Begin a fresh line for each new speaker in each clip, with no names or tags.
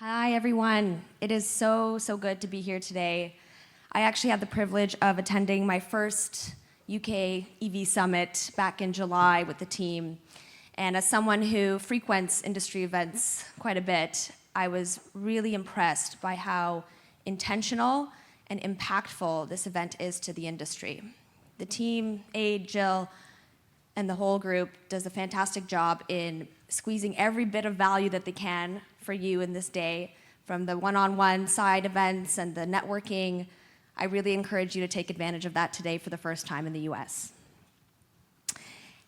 Hi, everyone. It is so good to be here today. I actually had the privilege of attending my first UK EV summit back in July with the team. And as someone who frequents industry events quite a bit, I was really impressed by how intentional and impactful this event is to the industry. The team, Aid, Jill, and the whole group does a fantastic job in squeezing every bit of value that they can for you in this day, from the one-on-one side events and the networking. I really encourage you to take advantage of that today for the first time in the US.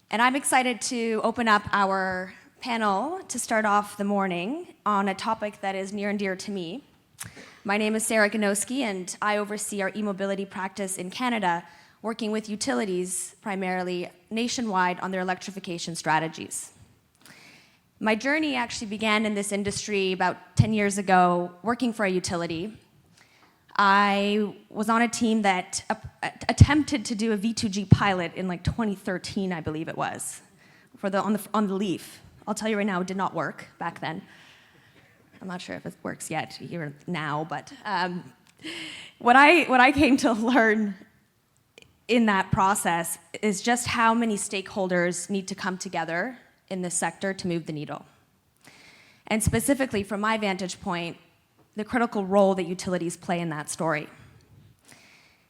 And I'm excited to open up our panel to start off the morning on a topic that is near and dear to me. My name is Sara, and I oversee our eMobility practice in Canada, working with utilities primarily nationwide on their electrification strategies. My journey actually began in this industry about 10 years ago, working for a utility. I was on a team that attempted to do a V2G pilot in like 2013, I believe it was, on the Leaf. I'll tell you right now, it did not work back then. I'm not sure if it works yet here now, but what I came to learn in that process is just how many stakeholders need to come together in this sector to move the needle. And specifically, from my vantage point, the critical role that utilities play in that story.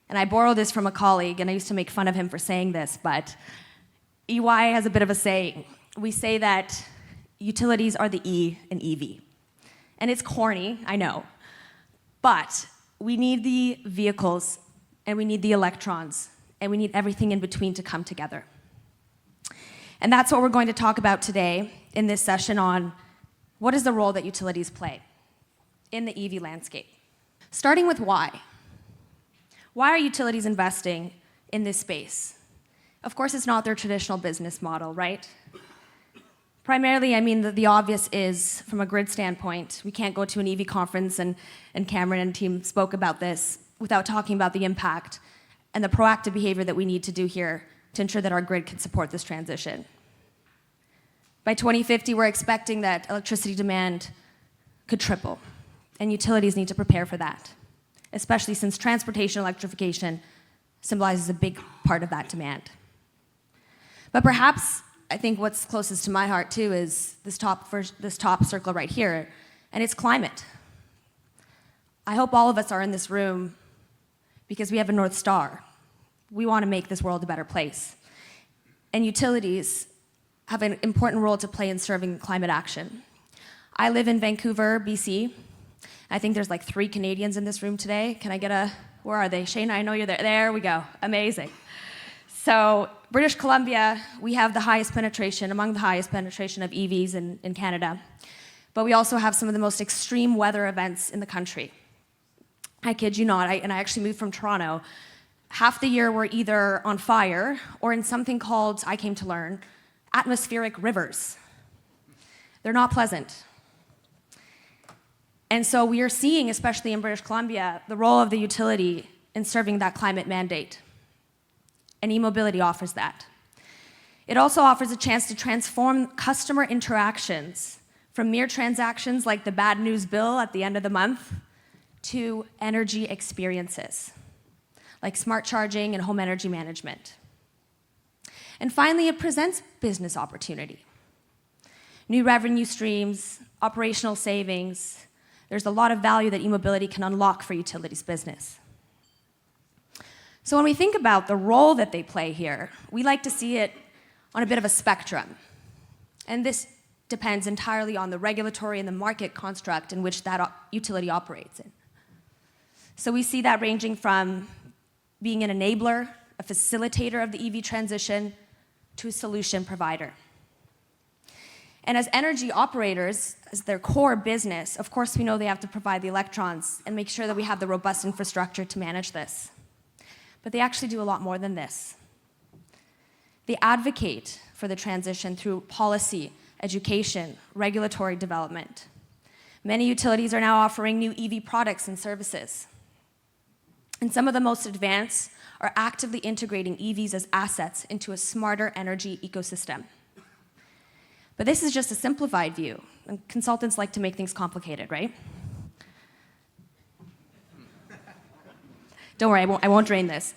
And I borrowed this from a colleague, and I used to make fun of him for saying this, but EY has a bit of a saying. We say that utilities are the E in EV. And it's corny, I know, but we need the vehicles, and we need the electrons, and we need everything in between to come together. And that's what we're going to talk about today in this session on what is the role that utilities play in the EV landscape. Starting with why. Why are utilities investing in this space? Of course, it's not their traditional business model, right? Primarily, I mean, the obvious is, from a grid standpoint, we can't go to an EV conference, and Cameron and team spoke about this, without talking about the impact and the proactive behavior that we need to do here to ensure that our grid can support this transition. By 2050, we're expecting that electricity demand could triple, and utilities need to prepare for that, especially since transportation electrification symbolizes a big part of that demand. But perhaps, I think what's closest to my heart too is this top circle right here, and it's climate. I hope all of us are in this room because we have a North Star. We want to make this world a better place. And utilities have an important role to play in serving climate action. I live in Vancouver, BC. I think there's like 3 Canadians in this room today. Can I get where are they? Shane, I know you're there. There we go, amazing. So British Columbia, we have among the highest penetration of EVs in Canada. But we also have some of the most extreme weather events in the country. I kid you not, and I actually moved from Toronto. Half the year we're either on fire or in something called, I came to learn, atmospheric rivers. They're not pleasant. And so we are seeing, especially in British Columbia, the role of the utility in serving that climate mandate. And eMobility offers that. It also offers a chance to transform customer interactions from mere transactions like the bad news bill at the end of the month to energy experiences, like smart charging and home energy management. And finally, it presents business opportunity. New revenue streams, operational savings. There's a lot of value that eMobility can unlock for utilities business. So when we think about the role that they play here, we like to see it on a bit of a spectrum. And this depends entirely on the regulatory and the market construct in which that utility operates in. So we see that ranging from being an enabler, a facilitator of the EV transition, to a solution provider. And as energy operators, as their core business, of course we know they have to provide the electrons and make sure that we have the robust infrastructure to manage this. But they actually do a lot more than this. They advocate for the transition through policy, education, regulatory development. Many utilities are now offering new EV products and services. And some of the most advanced are actively integrating EVs as assets into a smarter energy ecosystem. But this is just a simplified view. And consultants like to make things complicated, right? Don't worry, I won't drain this.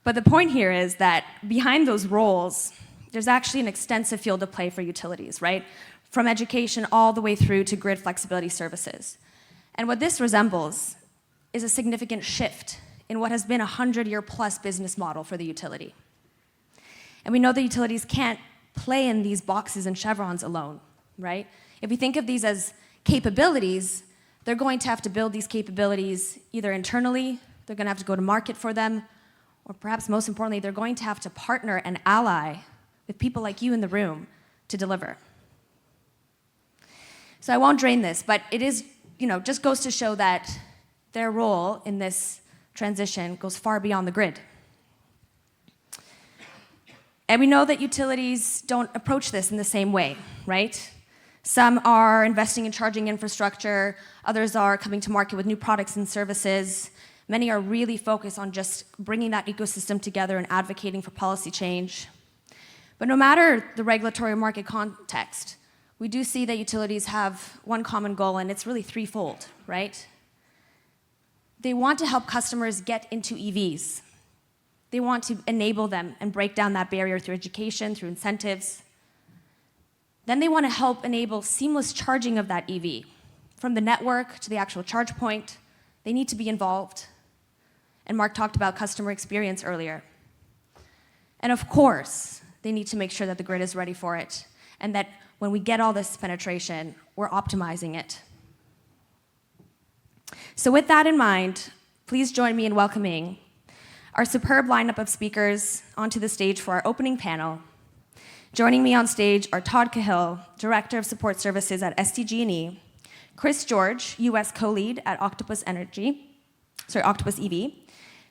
But the point here is that behind those roles, there's actually an extensive field of play for utilities, right? From education all the way through to grid flexibility services. And what this resembles is a significant shift in what has been a 100-year-plus business model for the utility. And we know that utilities can't play in these boxes and chevrons alone, right? If we think of these as capabilities, they're going to have to build these capabilities either internally, they're going to have to go to market for them, or perhaps most importantly, they're going to have to partner and ally with people like you in the room to deliver. So I won't drain this, but it is, just goes to show that their role in this transition goes far beyond the grid. And we know that utilities don't approach this in the same way, right? Some are investing in charging infrastructure, others are coming to market with new products and services. Many are really focused on just bringing that ecosystem together and advocating for policy change. But no matter the regulatory or market context, we do see that utilities have one common goal, and it's really threefold, right? They want to help customers get into EVs. They want to enable them and break down that barrier through education, through incentives. Then they want to help enable seamless charging of that EV. From the network to the actual charge point, they need to be involved. And Mark talked about customer experience earlier. And of course, they need to make sure that the grid is ready for it, and that when we get all this penetration, we're optimizing it. So with that in mind, please join me in welcoming our superb lineup of speakers onto the stage for our opening panel. Joining me on stage are Todd Cahil, Director of Support Services at SDG&E, Chris George, US Co-Lead at Octopus EV,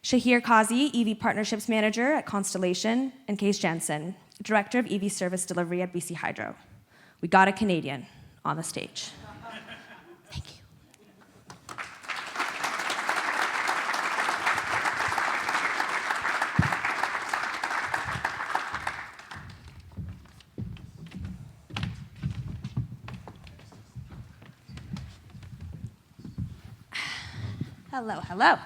Shaheer Kazi, EV Partnerships Manager at Constellation, and Kees Jansen, Director of EV Service Delivery at BC Hydro. We got a Canadian on the stage. Thank you. Hello, hello.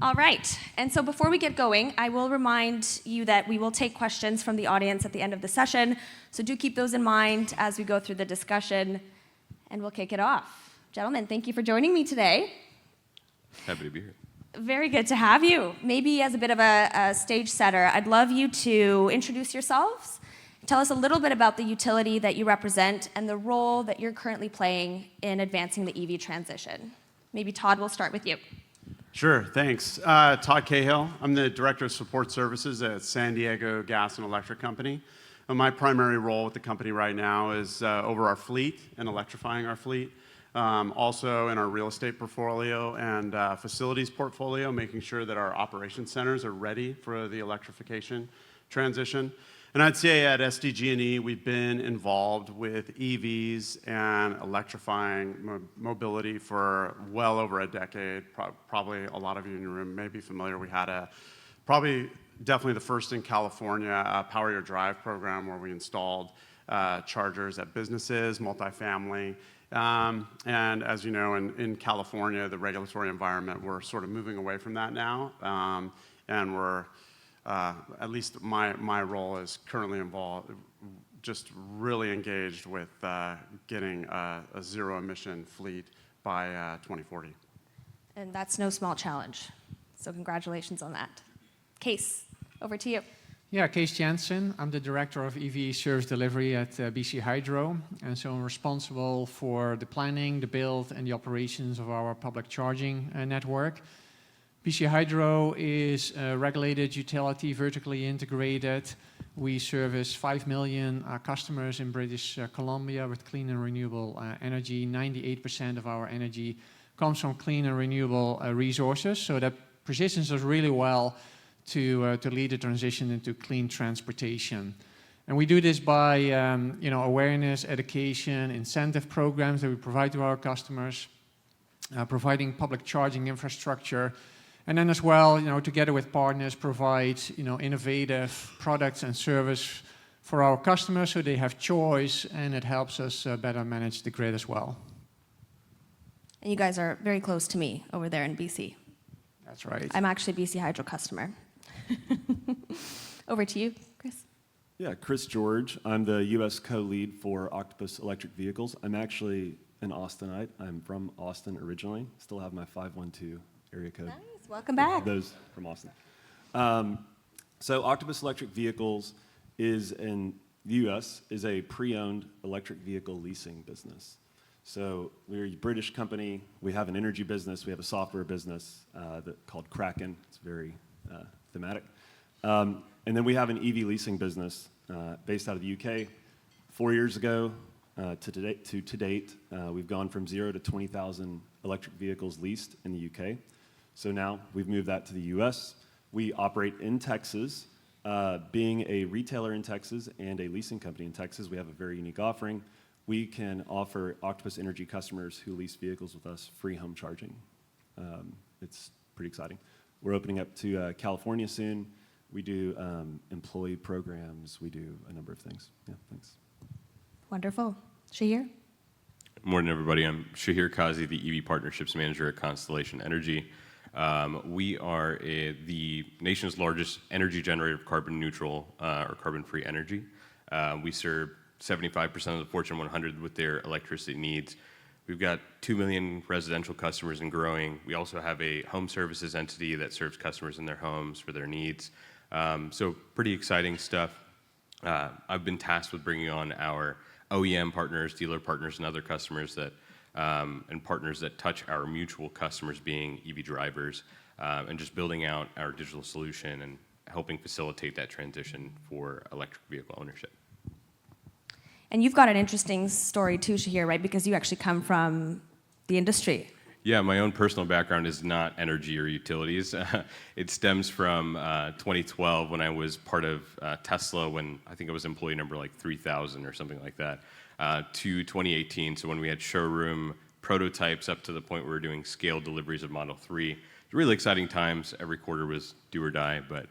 All right, and so before we get going, I will remind you that we will take questions from the audience at the end of the session, so do keep those in mind as we go through the discussion, and we'll kick it off. Gentlemen, thank you for joining me today.
Happy to be here.
Very good to have you. Maybe as a bit of a stage setter, I'd love you to introduce yourselves, tell us a little bit about the utility that you represent and the role that you're currently playing in advancing the EV transition. Maybe Todd, we'll start with you.
Sure, thanks. Todd Cahil. I'm the Director of Support Services at San Diego Gas and Electric Company. My primary role with the company right now is over our fleet and electrifying our fleet. Also in our real estate portfolio and facilities portfolio, making sure that our operation centers are ready for the electrification transition. And I'd say at SDG&E, we've been involved with EVs and electrifying mobility for well over a decade. Probably a lot of you in your room may be familiar. We had definitely the first in California, Power Your Drive program where we installed chargers at businesses, multifamily. And as you know, in California, the regulatory environment, we're sort of moving away from that now. And we're at least my role is currently involved, just really engaged with getting a zero-emission fleet by 2040.
And that's no small challenge, so congratulations on that. Kees, over to you.
Yeah, Kees Jansen. I'm the Director of EV Service Delivery at BC Hydro, and so I'm responsible for the planning, the build, and the operations of our public charging network. BC Hydro is a regulated utility, vertically integrated. We service 5 million customers in British Columbia with clean and renewable energy. 98% of our energy comes from clean and renewable resources, so that positions us really well to lead the transition into clean transportation. And we do this by awareness, education, incentive programs that we provide to our customers, providing public charging infrastructure, and then as well, together with partners, provide innovative products and service for our customers so they have choice, and it helps us better manage the grid as well.
And you guys are very close to me over there in BC.
That's right.
I'm actually a BC Hydro customer. Over to you, Chris.
Yeah, Chris George. I'm the U.S. co-lead for Octopus Electric Vehicles. I'm actually an Austinite. I'm from Austin originally. Still have my 512 area code.
Nice, welcome back.
Those from Austin. So Octopus Electric Vehicles is in the U.S. is a pre-owned electric vehicle leasing business. So we're a British company. We have an energy business. We have a software business called Kraken. It's very thematic. And then we have an EV leasing business based out of the UK. 4 years ago to date, we've gone from 0 to 20,000 electric vehicles leased in the UK. So now we've moved that to the US. We operate in Texas. Being a retailer in Texas and a leasing company in Texas, we have a very unique offering. We can offer Octopus Energy customers who lease vehicles with us free home charging. It's pretty exciting. We're opening up to California soon. We do employee programs. We do a number of things. Yeah, thanks.
Wonderful. Shaheer?
Morning, everybody. I'm Shaheer Kazi, the EV Partnerships Manager at Constellation Energy. We are the nation's largest energy generator of carbon neutral or carbon-free energy. We serve 75% of the Fortune 100 with their electricity needs. We've got 2 million residential customers and growing. We also have a home services entity that serves customers in their homes for their needs. So pretty exciting stuff. I've been tasked with bringing on our OEM partners, dealer partners, and other customers that and partners that touch our mutual customers being EV drivers, and just building out our digital solution and helping facilitate that transition for electric vehicle ownership.
And you've got an interesting story too, Shaheer, right? Because you actually come from the industry.
Yeah, my own personal background is not energy or utilities. It stems from 2012 when I was part of Tesla, when I think it was employee number like 3,000 or something like that, to 2018. So when we had showroom prototypes up to the point where we were doing scale deliveries of Model 3. It was really exciting times. Every quarter was do or die, but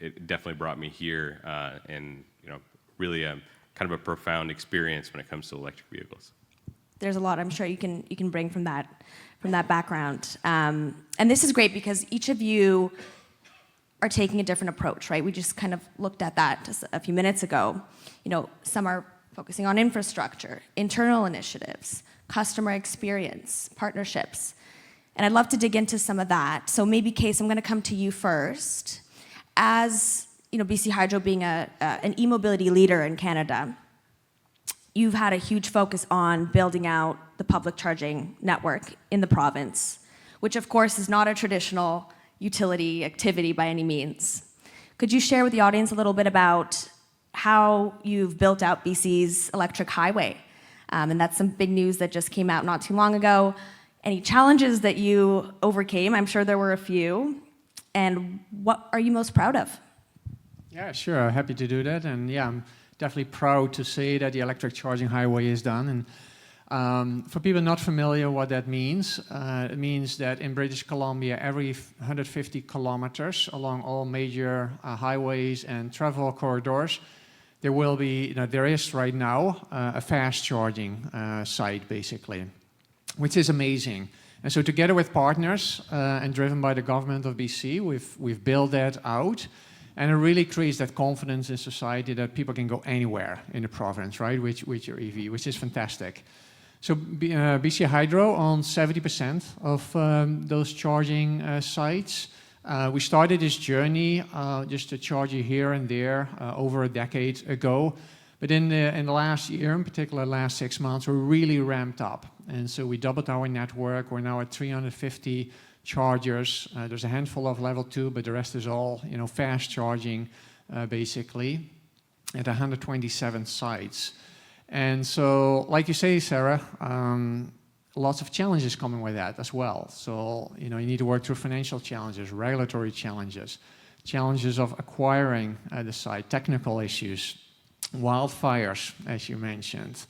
it definitely brought me here, and really kind of a profound experience when it comes to electric vehicles.
There's a lot I'm sure you can bring from that background. And this is great because each of you are taking a different approach, right? We just kind of looked at that just a few minutes ago. Some are focusing on infrastructure, internal initiatives, customer experience, partnerships. And I'd love to dig into some of that. So maybe, Kees, I'm going to come to you first. As BC Hydro being an eMobility leader in Canada, you've had a huge focus on building out the public charging network in the province, which of course is not a traditional utility activity by any means. Could you share with the audience a little bit about how you've built out BC's electric highway? And that's some big news that just came out not too long ago. Any challenges that you overcame? I'm sure there were a few. And what are you most proud of?
Yeah, sure. Happy to do that. And yeah, I'm definitely proud to say that the electric charging highway is done. And for people not familiar what that means, it means that in British Columbia, every 150 kilometers along all major highways and travel corridors, there will be, there is right now a fast charging site, basically, which is amazing. And so together with partners and driven by the government of BC, we've built that out. And it really creates that confidence in society that people can go anywhere in the province, right, with your EV, which is fantastic. So BC Hydro owns 70% of those charging sites. We started this journey just to charge you here and there over a decade ago. But in the last year, in particular last 6 months, we're really ramped up. And so we doubled our network. We're now at 350 chargers. There's a handful of level 2, but the rest is all fast charging, basically, at 127 sites. And so, like you say, Sara, lots of challenges coming with that as well. So you need to work through financial challenges, regulatory challenges, challenges of acquiring the site, technical issues, wildfires, as you mentioned.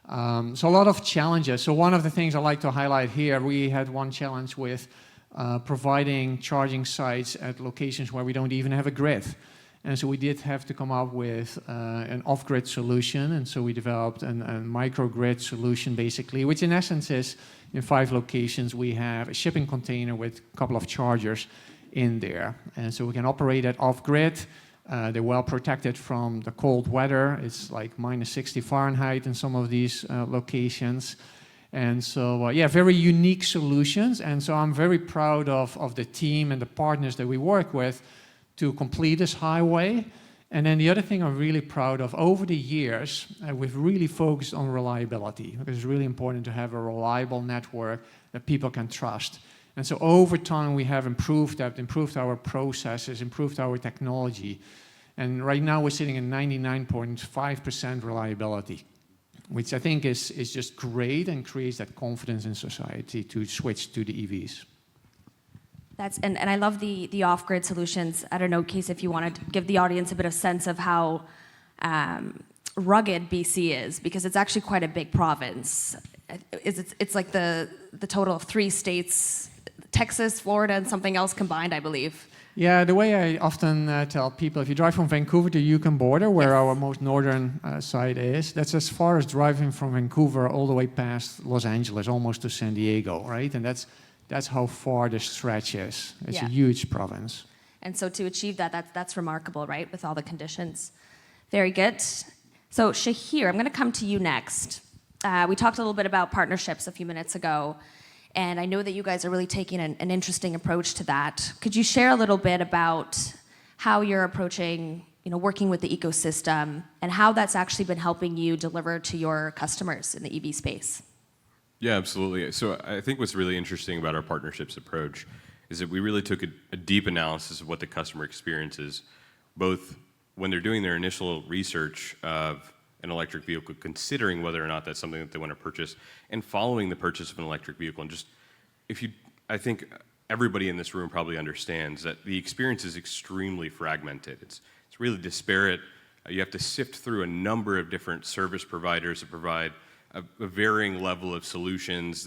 So a lot of challenges. So one of the things I like to highlight here, we had one challenge with providing charging sites at locations where we don't even have a grid. And so we did have to come up with an off-grid solution, and so we developed a microgrid solution, basically, which in essence is, in 5 locations, we have a shipping container with a couple of chargers in there. And so we can operate it off-grid. They're well protected from the cold weather. It's like -60 Fahrenheit in some of these locations. And so, yeah, very unique solutions. And so I'm very proud of the team and the partners that we work with to complete this highway. And then the other thing I'm really proud of, over the years, we've really focused on reliability, because it's really important to have a reliable network that people can trust. And so over time, we have improved that, improved our processes, improved our technology. And right now, we're sitting at 99.5% reliability, which I think is just great and creates that confidence in society to switch to the EVs.
And I love the off-grid solutions. I don't know, Kees, if you want to give the audience a bit of sense of how rugged BC is, because it's actually quite a big province. It's like the total of 3 states, Texas, Florida, and something else combined, I believe.
Yeah, the way I often tell people, if you drive from Vancouver to Yukon border, where
Yes.
our most northern side is, that's as far as driving from Vancouver all the way past Los Angeles, almost to San Diego, right? And that's how far the stretch is. It's a huge province.
And so to achieve that's remarkable, right, with all the conditions. Very good. So Shaheer, I'm going to come to you next. We talked a little bit about partnerships a few minutes ago, and I know that you guys are really taking an interesting approach to that. Could you share a little bit about how you're approaching, working with the ecosystem, and how that's actually been helping you deliver to your customers in the EV space?
Yeah, absolutely. So I think what's really interesting about our partnerships approach is that we really took a deep analysis of what the customer experience is, both when they're doing their initial research of an electric vehicle, considering whether or not that's something that they want to purchase, and following the purchase of an electric vehicle. And just, I think everybody in this room probably understands that the experience is extremely fragmented. It's really disparate. You have to sift through a number of different service providers that provide a varying level of solutions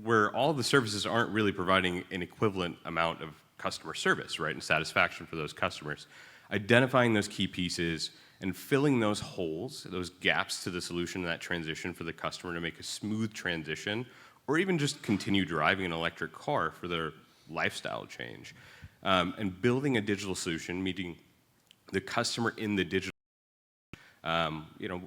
where all the services aren't really providing an equivalent amount of customer service, right, and satisfaction for those customers. Identifying those key pieces and filling those holes, those gaps to the solution and that transition for the customer to make a smooth transition, or even just continue driving an electric car for their lifestyle change. And building a digital solution, meeting the customer in the digital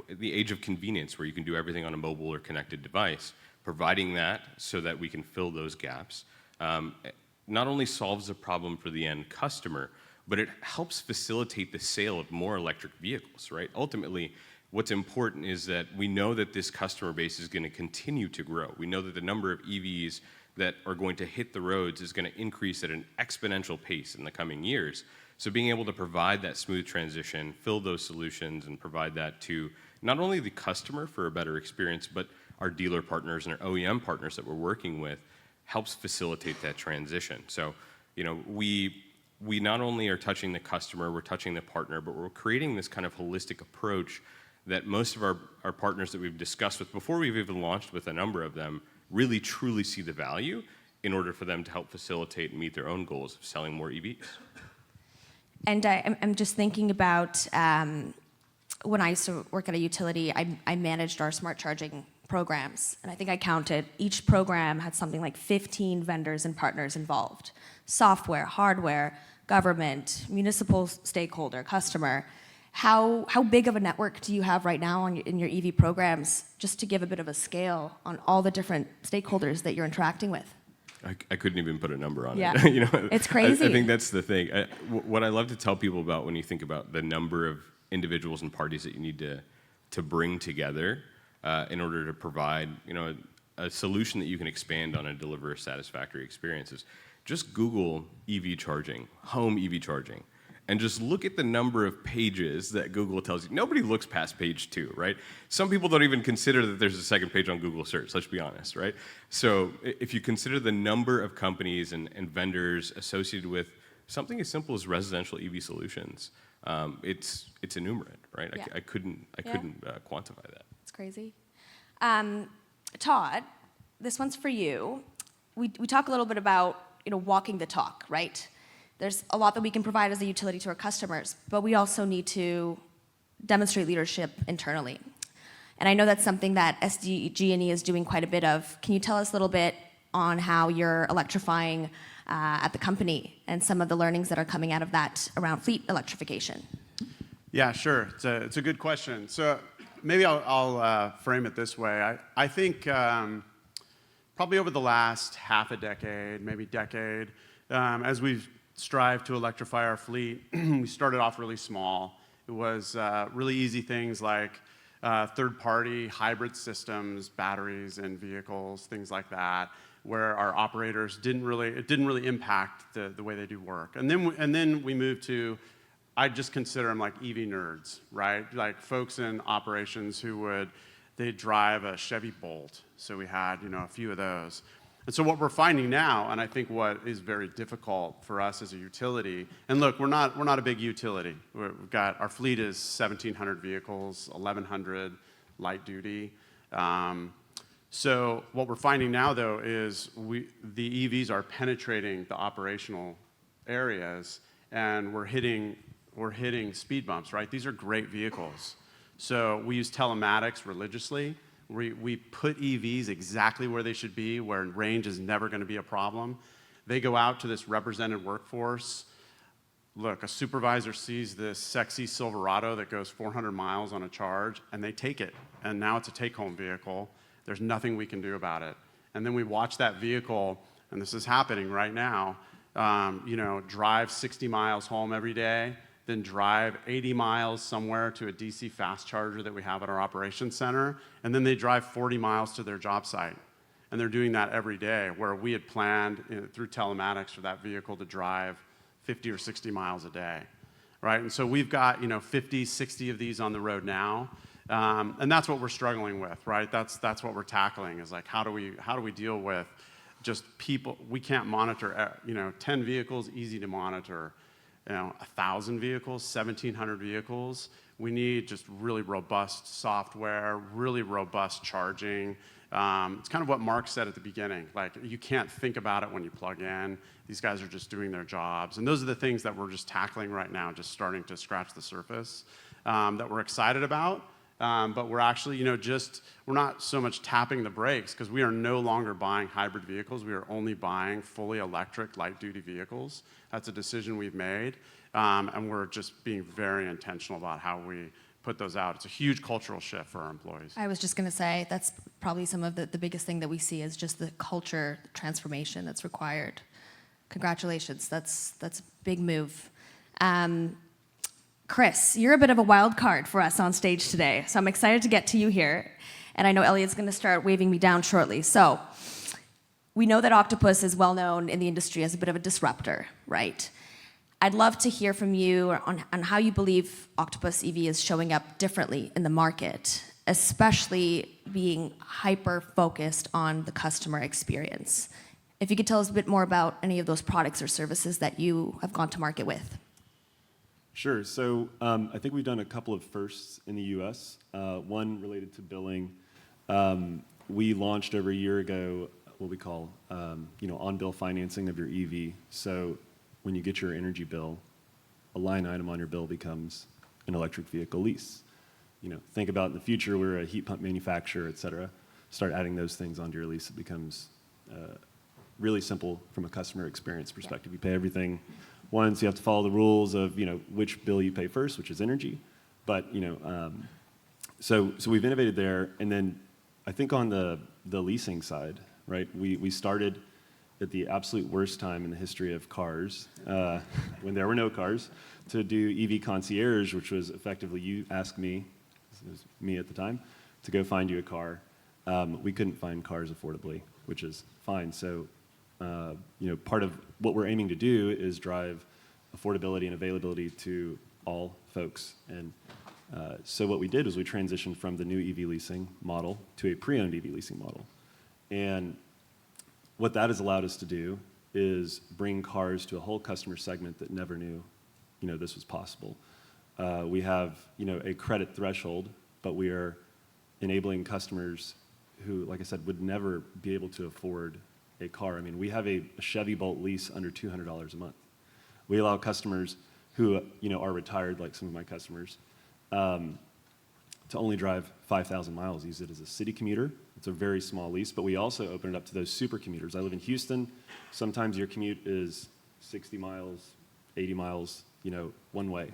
the age of convenience where you can do everything on a mobile or connected device, providing that so that we can fill those gaps, not only solves the problem for the end customer, but it helps facilitate the sale of more electric vehicles, right? Ultimately, what's important is that we know that this customer base is going to continue to grow. We know that the number of EVs that are going to hit the roads is going to increase at an exponential pace in the coming years. So being able to provide that smooth transition, fill those solutions, and provide that to not only the customer for a better experience, but our dealer partners and our OEM partners that we're working with helps facilitate that transition. So, we not only are touching the customer, we're touching the partner, but we're creating this kind of holistic approach that most of our partners that we've discussed with before we've even launched with a number of them really truly see the value in order for them to help facilitate and meet their own goals of selling more EVs.
And I'm just thinking about when I used to work at a utility, I managed our smart charging programs. And I think I counted, each program had something like 15 vendors and partners involved. Software, hardware, government, municipal stakeholder, customer. How big of a network do you have right now in your EV programs, just to give a bit of a scale on all the different stakeholders that you're interacting with?
I couldn't even put a number on
Yeah.
it.
It's crazy.
I think that's the thing. What I love to tell people about when you think about the number of individuals and parties that you need to bring together in order to provide a solution that you can expand on and deliver a satisfactory experience is just Google EV charging, home EV charging, and just look at the number of pages that Google tells you. Nobody looks past page 2, right? Some people don't even consider that there's a second page on Google search, let's be honest, right? So if you consider the number of companies and vendors associated with something as simple as residential EV solutions, it's innumerate, right?
Yeah.
I couldn't quantify that.
It's crazy. Todd, this one's for you. We talk a little bit about walking the talk, right? There's a lot that we can provide as a utility to our customers, but we also need to demonstrate leadership internally. And I know that's something that SDG&E is doing quite a bit of. Can you tell us a little bit on how you're electrifying at the company and some of the learnings that are coming out of that around fleet electrification?
Yeah, sure. It's a good question. So maybe I'll frame it this way. I think probably over the last half a decade, maybe decade, as we've strived to electrify our fleet, we started off really small. It was really easy things like third-party hybrid systems, batteries in vehicles, things like that, where our operators didn't really impact the way they do work. And then we moved to, I just consider them like EV nerds, right? Like folks in operations they'd drive a Chevy Bolt. So we had, a few of those. And so what we're finding now, and I think what is very difficult for us as a utility, and look, we're not a big utility. Our fleet is 1,700 vehicles, 1,100 light duty. So what we're finding now, though, is the EVs are penetrating the operational areas, and we're hitting speed bumps, right? These are great vehicles. So we use telematics religiously. We put EVs exactly where they should be, where range is never going to be a problem. They go out to this represented workforce. Look, a supervisor sees this sexy Silverado that goes 400 miles on a charge, and they take it. And now it's a take-home vehicle. There's nothing we can do about it. And then we watch that vehicle, and this is happening right now, drive 60 miles home every day, then drive 80 miles somewhere to a DC fast charger that we have at our operations center, and then they drive 40 miles to their job site. And they're doing that every day, where we had planned through telematics for that vehicle to drive 50 or 60 miles a day, right? And so we've got 50, 60 of these on the road now, and that's what we're struggling with, right? That's what we're tackling, is like how do we deal with just people? We can't monitor 10 vehicles, easy to monitor. 1,000 vehicles, 1,700 vehicles. We need just really robust software, really robust charging. It's kind of what Mark said at the beginning. Like, you can't think about it when you plug in. These guys are just doing their jobs. And those are the things that we're just tackling right now, just starting to scratch the surface, that we're excited about. But we're actually, we're not so much tapping the brakes, because we are no longer buying hybrid vehicles. We are only buying fully electric light-duty vehicles. That's a decision we've made, and we're just being very intentional about how we put those out. It's a huge cultural shift for our employees.
I was just going to say, that's probably some of the biggest thing that we see is just the culture transformation that's required. Congratulations, that's a big move. Chris, you're a bit of a wild card for us on stage today, so I'm excited to get to you here. And I know Elliot's going to start waving me down shortly. So we know that Octopus is well known in the industry as a bit of a disruptor, right? I'd love to hear from you on how you believe Octopus EV is showing up differently in the market, especially being hyper-focused on the customer experience. If you could tell us a bit more about any of those products or services that you have gone to market with.
Sure. So I think we've done a couple of firsts in the U.S. One related to billing. We launched over a year ago what we call on-bill financing of your EV. So when you get your energy bill, a line item on your bill becomes an electric vehicle lease. Think about in the future, we're a heat pump manufacturer, et cetera. Start adding those things onto your lease. It becomes really simple from a customer experience perspective. You pay everything once. You have to follow the rules of which bill you pay first, which is energy. But so we've innovated there, and then I think on the leasing side, right? We started at the absolute worst time in the history of cars, when there were no cars, to do EV concierge, which was effectively you ask me, it was me at the time, to go find you a car. We couldn't find cars affordably, which is fine. So part of what we're aiming to do is drive affordability and availability to all folks. And so what we did was we transitioned from the new EV leasing model to a pre-owned EV leasing model. And what that has allowed us to do is bring cars to a whole customer segment that never knew this was possible. We have a credit threshold, but we are enabling customers who, like I said, would never be able to afford a car. I mean, we have a Chevy Bolt lease under $200 a month. We allow customers who are retired, like some of my customers, to only drive 5,000 miles, use it as a city commuter. It's a very small lease, but we also open it up to those super commuters. I live in Houston. Sometimes your commute is 60 miles, 80 miles, one way.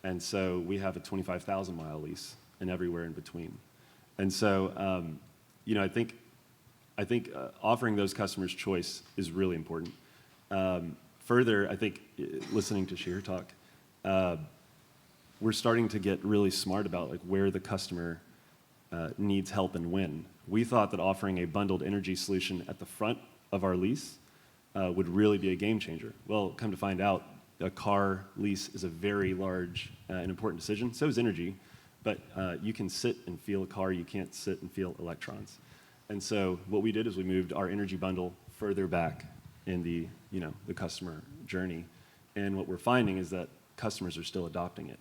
And so we have a 25,000 mile lease and everywhere in between. And so, I think offering those customers choice is really important. Further, I think listening to Shaheer talk, we're starting to get really smart about like where the customer needs help and when. We thought that offering a bundled energy solution at the front of our lease would really be a game changer. Well, come to find out, a car lease is a very large and important decision. So is energy, but you can sit and feel a car. You can't sit and feel electrons. And so what we did is we moved our energy bundle further back in the customer journey. And what we're finding is that customers are still adopting it,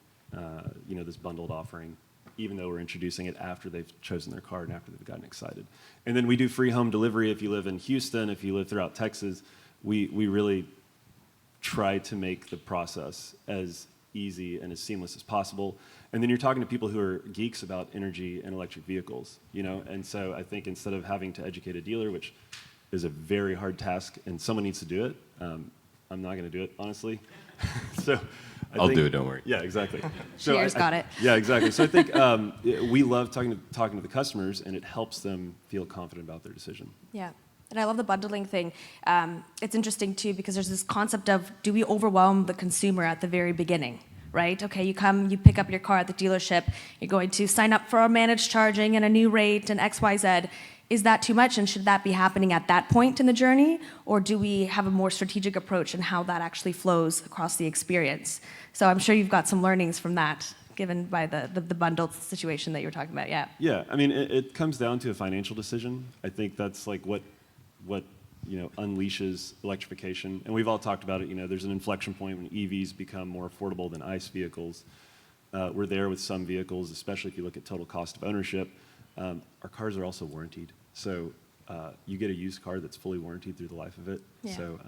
this bundled offering, even though we're introducing it after they've chosen their car and after they've gotten excited. And then we do free home delivery if you live in Houston, if you live throughout Texas. We really try to make the process as easy and as seamless as possible. And then you're talking to people who are geeks about energy and electric vehicles, And so I think instead of having to educate a dealer, which is a very hard task, and someone needs to do it, I'm not going to do it, honestly. So
I'll do it, don't worry.
Yeah, exactly.
Shaheer's got it.
Yeah, exactly. So I think we love talking to the customers, and it helps them feel confident about their decision.
Yeah. And I love the bundling thing. It's interesting, too, because there's this concept of, do we overwhelm the consumer at the very beginning, right? Okay, you come, you pick up your car at the dealership, you're going to sign up for a managed charging and a new rate and X, Y, Z. Is that too much, and should that be happening at that point in the journey? Or do we have a more strategic approach in how that actually flows across the experience? So I'm sure you've got some learnings from that, given by the bundled situation that you were talking about, yeah.
Yeah, I mean, it comes down to a financial decision. I think that's like what unleashes electrification. And we've all talked about it, there's an inflection point when EVs become more affordable than ICE vehicles. We're there with some vehicles, especially if you look at total cost of ownership. Our cars are also warrantied. So you get a used car that's fully warrantied through the life of it.
Yeah.
So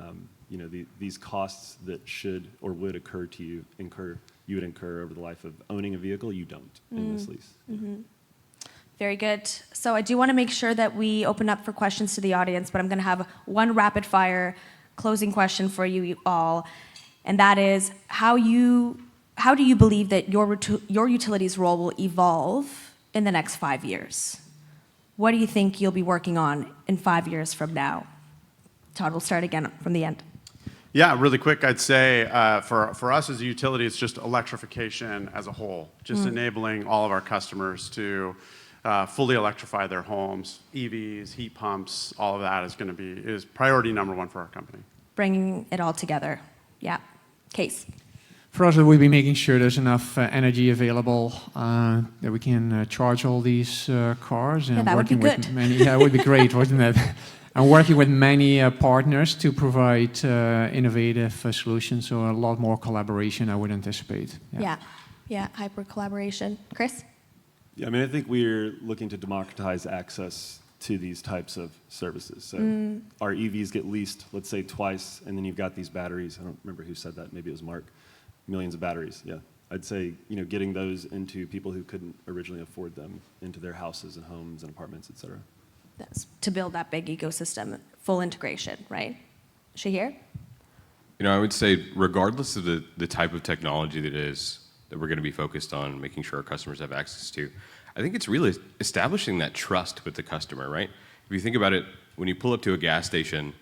these costs that should or would occur to you, you would incur over the life of owning a vehicle, you don't in this lease.
Mm-hmm. Very good. So I do want to make sure that we open up for questions to the audience, but I'm going to have one rapid fire closing question for you all, and that is, how do you believe that your utility's role will evolve in the next 5 years? What do you think you'll be working on in 5 years from now? Todd, we'll start again from the end.
Yeah, really quick, I'd say for us as a utility, it's just electrification as a whole, just enabling all of our customers to fully electrify their homes, EVs, heat pumps, all of that is priority number one for our company.
Bringing it all together, yeah. Kees.
For us, it would be making sure there's enough energy available that we can charge all these cars. And
yeah, that would be good.
Yeah, it would be great, wouldn't it? And working with many partners to provide innovative solutions, so a lot more collaboration, I would anticipate.
Yeah, hyper collaboration. Chris?
Yeah, I mean, I think we're looking to democratize access to these types of services. So our EVs get leased, let's say, twice, and then you've got these batteries. I don't remember who said that. Maybe it was Mark. Millions of batteries, yeah. I'd say, getting those into people who couldn't originally afford them, into their houses and homes and apartments, et cetera.
That's to build that big ecosystem, full integration, right? Shaheer?
I would say regardless of the type of technology that we're going to be focused on making sure our customers have access to, I think it's really establishing that trust with the customer, right? If you think about it, when you pull up to a gas station,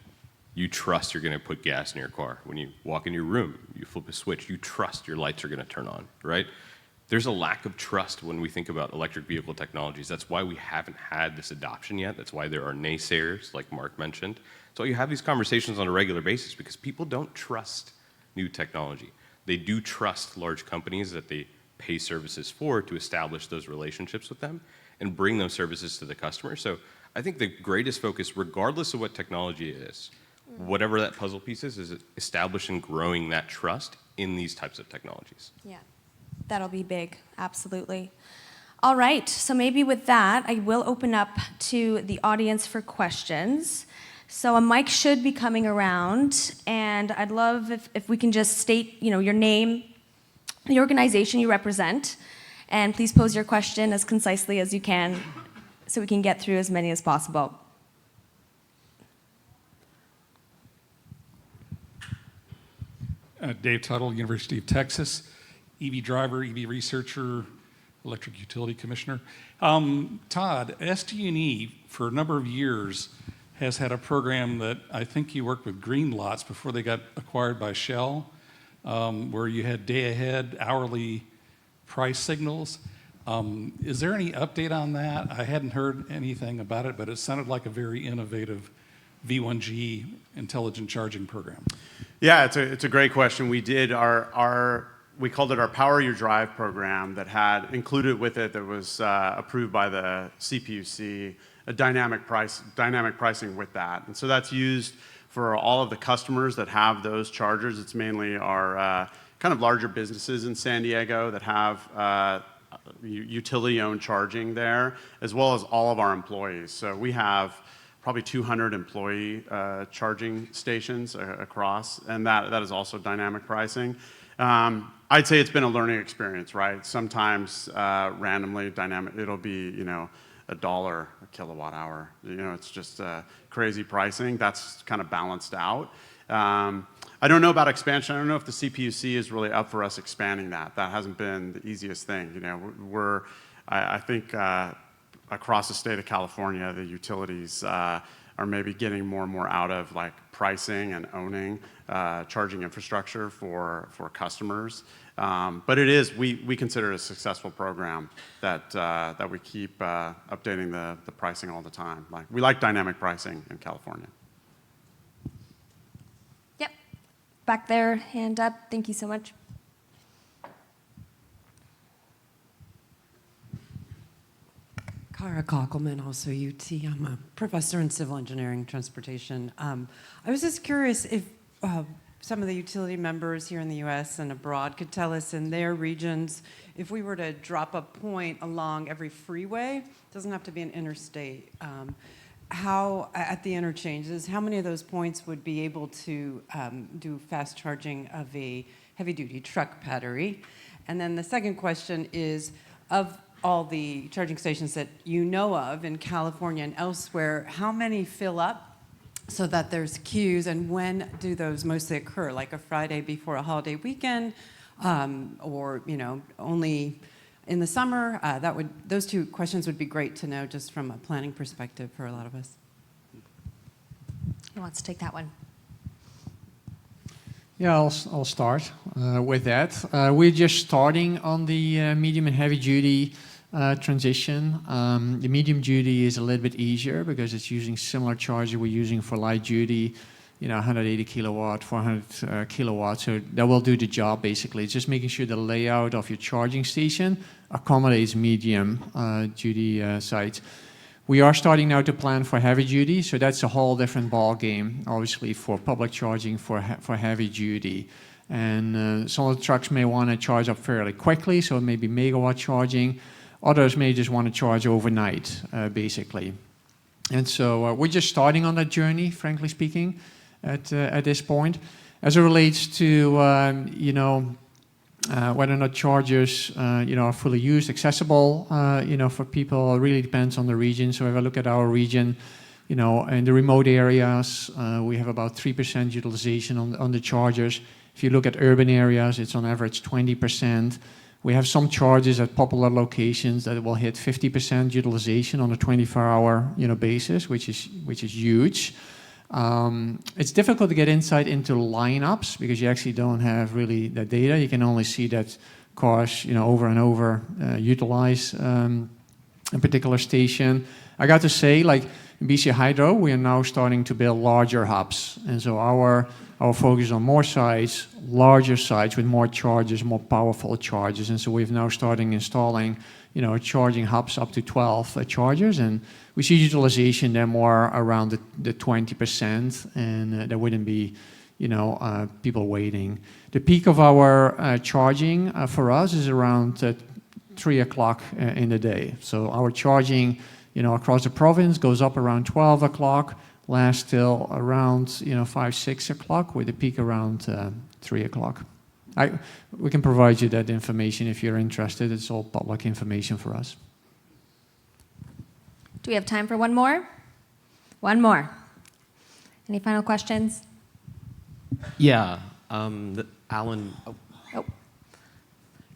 you trust you're going to put gas in your car. When you walk in your room, you flip a switch, you trust your lights are going to turn on, right? There's a lack of trust when we think about electric vehicle technologies. That's why we haven't had this adoption yet. That's why there are naysayers, like Mark mentioned. So you have these conversations on a regular basis because people don't trust new technology. They do trust large companies that they pay services for to establish those relationships with them and bring those services to the customer. So I think the greatest focus, regardless of what technology it is, whatever that puzzle piece is establishing, growing that trust in these types of technologies.
Yeah, that'll be big, absolutely. All right, so maybe with that, I will open up to the audience for questions. So a mic should be coming around, and I'd love if we can just state, your name, the organization you represent, and please pose your question as concisely as you can so we can get through as many as possible.
Dave Tuttle, University of Texas, EV driver, EV researcher, electric utility commissioner. Todd, SDG&E for a number of years has had a program that I think you worked with Green Lots before they got acquired by Shell, where you had day-ahead hourly price signals. Is there any update on that? I hadn't heard anything about it, but it sounded like a very innovative V1G intelligent charging program.
Yeah, it's a great question. We did we called it our Power Your Drive program that had included with it that was approved by the CPUC, a dynamic pricing with that. And so that's used for all of the customers that have those chargers. It's mainly our kind of larger businesses in San Diego that have utility-owned charging there, as well as all of our employees. So we have probably 200 employee charging stations across, and that is also dynamic pricing. I'd say it's been a learning experience, right? Sometimes randomly dynamic, it'll be $1 a kilowatt hour. It's just crazy pricing. That's kind of balanced out. I don't know about expansion. I don't know if the CPUC is really up for us expanding that. That hasn't been the easiest thing. I think across the state of California, the utilities are maybe getting more and more out of like pricing and owning charging infrastructure for customers. But we consider it a successful program that we keep updating the pricing all the time. We like dynamic pricing in California.
Yep, back there, hand up. Thank you so much.
Kara Kockelman, also UT. I'm a professor in civil engineering transportation. I was just curious if some of the utility members here in the US and abroad could tell us in their regions, if we were to drop a point along every freeway, it doesn't have to be an interstate, how, at the interchanges, how many of those points would be able to do fast charging of a heavy-duty truck battery? And then the second question is, of all the charging stations that you know of in California and elsewhere, how many fill up so that there's queues, and when do those mostly occur? Like a Friday before a holiday weekend, or only in the summer? Those two questions would be great to know just from a planning perspective for a lot of us.
Who wants to take that one?
Yeah, I'll start with that. We're just starting on the medium and heavy duty transition. The medium duty is a little bit easier because it's using similar charger we're using for light duty, 180 kilowatt, 400 kilowatts. So that will do the job basically. It's just making sure the layout of your charging station accommodates medium duty sites. We are starting now to plan for heavy duty, so that's a whole different ball game, obviously, for public charging for heavy duty. And some of the trucks may want to charge up fairly quickly, so maybe megawatt charging. Others may just want to charge overnight, basically. And so we're just starting on that journey, frankly speaking, at this point. As it relates to whether or not chargers are fully used, accessible, for people, it really depends on the region. So if I look at our region, in the remote areas, we have about 3% utilization on the chargers. If you look at urban areas, it's on average 20%. We have some chargers at popular locations that will hit 50% utilization on a 24-hour basis, which is huge. It's difficult to get insight into lineups because you actually don't have really the data. You can only see that cars, over and over utilize a particular station. I got to say, like in BC Hydro, we are now starting to build larger hubs, and so our focus is on more sites, larger sites with more chargers, more powerful chargers, and so we've now starting installing, charging hubs up to 12 chargers, and we see utilization there more around the 20%, and there wouldn't be, people waiting. The peak of our charging for us is around 3 o'clock in the day. So our charging, across the province goes up around 12 o'clock. last till around 5, 6 o'clock, with a peak around 3 o'clock. We can provide you that information if you're interested. It's all public information for us.
Do we have time for one more? One more. Any final questions?
Yeah, Alan.
Oh.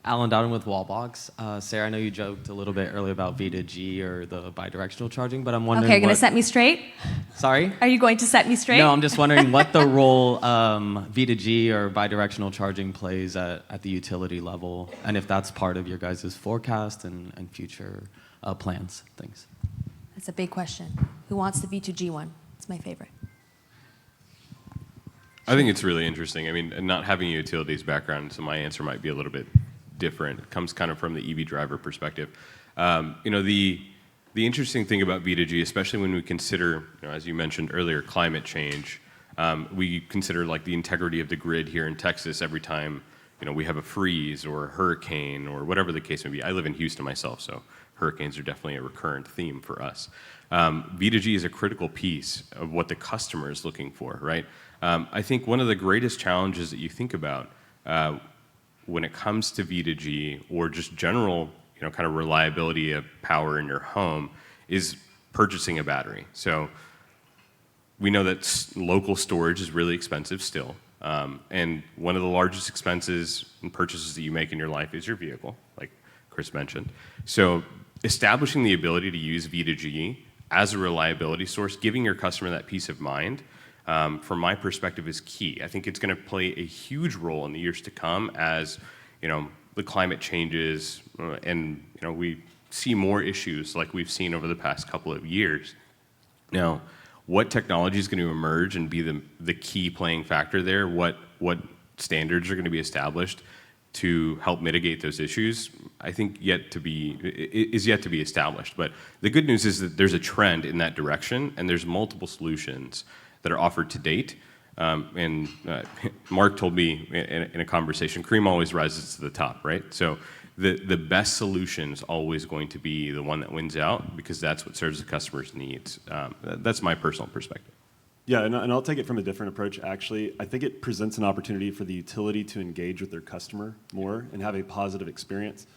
Alan Dowden with Wallbox. Sarah, I know you joked a little bit earlier about V2G or the bidirectional charging, but I'm wondering.
Okay, you're going to set me straight?
Sorry?
Are you going to set me straight?
No, I'm just wondering what the role V2G or bidirectional charging plays at the utility level, and if that's part of your guys' forecast and future plans. Thanks.
That's a big question. Who wants the V2G one? It's my favorite.
I think it's really interesting. I mean, not having a utilities background, so my answer might be a little bit different. It comes kind of from the EV driver perspective. The interesting thing about V2G, especially when we consider, as you mentioned earlier, climate change, we consider like the integrity of the grid here in Texas every time we have a freeze or a hurricane or whatever the case may be. I live in Houston myself, so hurricanes are definitely a recurrent theme for us. V2G is a critical piece of what the customer is looking for, right? I think one of the greatest challenges that you think about when it comes to V2G or just general, kind of reliability of power in your home is purchasing a battery. So we know that local storage is really expensive still. And one of the largest expenses and purchases that you make in your life is your vehicle, like Chris mentioned. So establishing the ability to use V2G as a reliability source, giving your customer that peace of mind, from my perspective, is key. I think it's going to play a huge role in the years to come as the climate changes and we see more issues like we've seen over the past couple of years. Now, what technology is going to emerge and be the key playing factor there? What standards are going to be established to help mitigate those issues? I think yet to be established. But the good news is that there's a trend in that direction, and there's multiple solutions that are offered to date. And Mark told me in a conversation, cream always rises to the top, right? So the best solution is always going to be the one that wins out because that's what serves the customer's needs. That's my personal perspective.
Yeah, and I'll take it from a different approach, actually. I think it presents an opportunity for the utility to engage with their customer more and have a positive experience.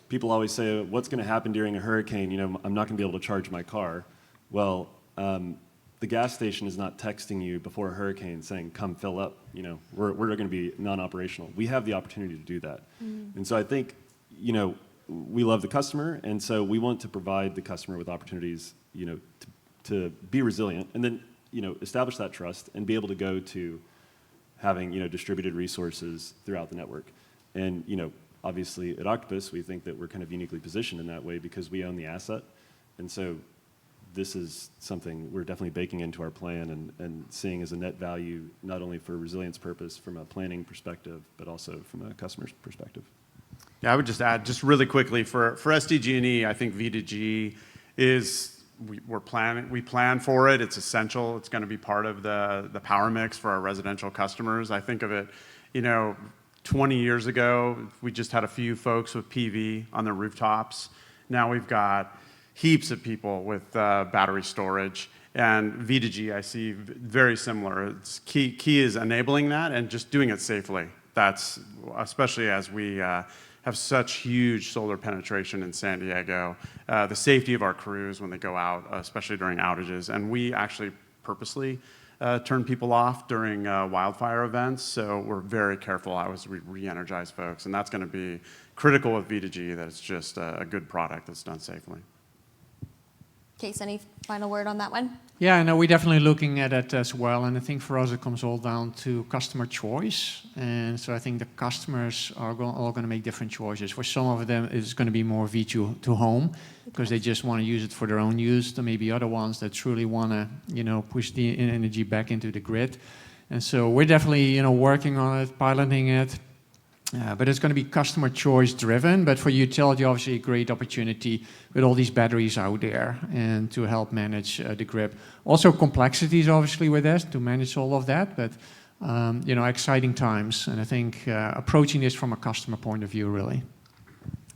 People always say, what's going to happen during a hurricane? I'm not going to be able to charge my car. Well, the gas station is not texting you before a hurricane saying, come fill up. We're going to be non-operational. We have the opportunity to do that. And so I think, we love the customer, and so we want to provide the customer with opportunities, to be resilient, and then, establish that trust and be able to go to having, distributed resources throughout the network. And, obviously at Octopus, we think that we're kind of uniquely positioned in that way because we own the asset. And so this is something we're definitely baking into our plan and seeing as a net value, not only for resilience purpose from a planning perspective, but also from a customer's perspective.
Yeah, I would just add, just really quickly, for SDG&E, I think V2G is, we plan for it. It's essential. It's going to be part of the power mix for our residential customers. I think of it, 20 years ago, we just had a few folks with PV on their rooftops. Now we've got heaps of people with battery storage, and V2G I see very similar. It's key is enabling that and just doing it safely. That's especially as we have such huge solar penetration in San Diego, the safety of our crews when they go out, especially during outages, and we actually purposely turn people off during wildfire events, so we're very careful as we re-energize folks, and that's going to be critical with V2G, that it's just a good product that's done safely.
Kees, any final word on that one?
Yeah, no, we're definitely looking at it as well, and I think for us it comes all down to customer choice, and so I think the customers are all going to make different choices. For some of them, it's going to be more V2 to home because they just want to use it for their own use. There may be other ones that truly want to, push the energy back into the grid, and so we're definitely, working on it, piloting it. But it's going to be customer choice driven, but for utility, obviously a great opportunity with all these batteries out there and to help manage the grid. Also complexities obviously with this to manage all of that, but exciting times. And I think approaching this from a customer point of view, really.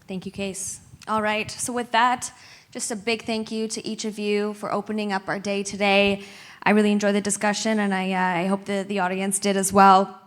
Thank you, Kees. All right, so with that, just a big thank you to each of you for opening up our day today. I really enjoyed the discussion, and I hope that the audience did as well.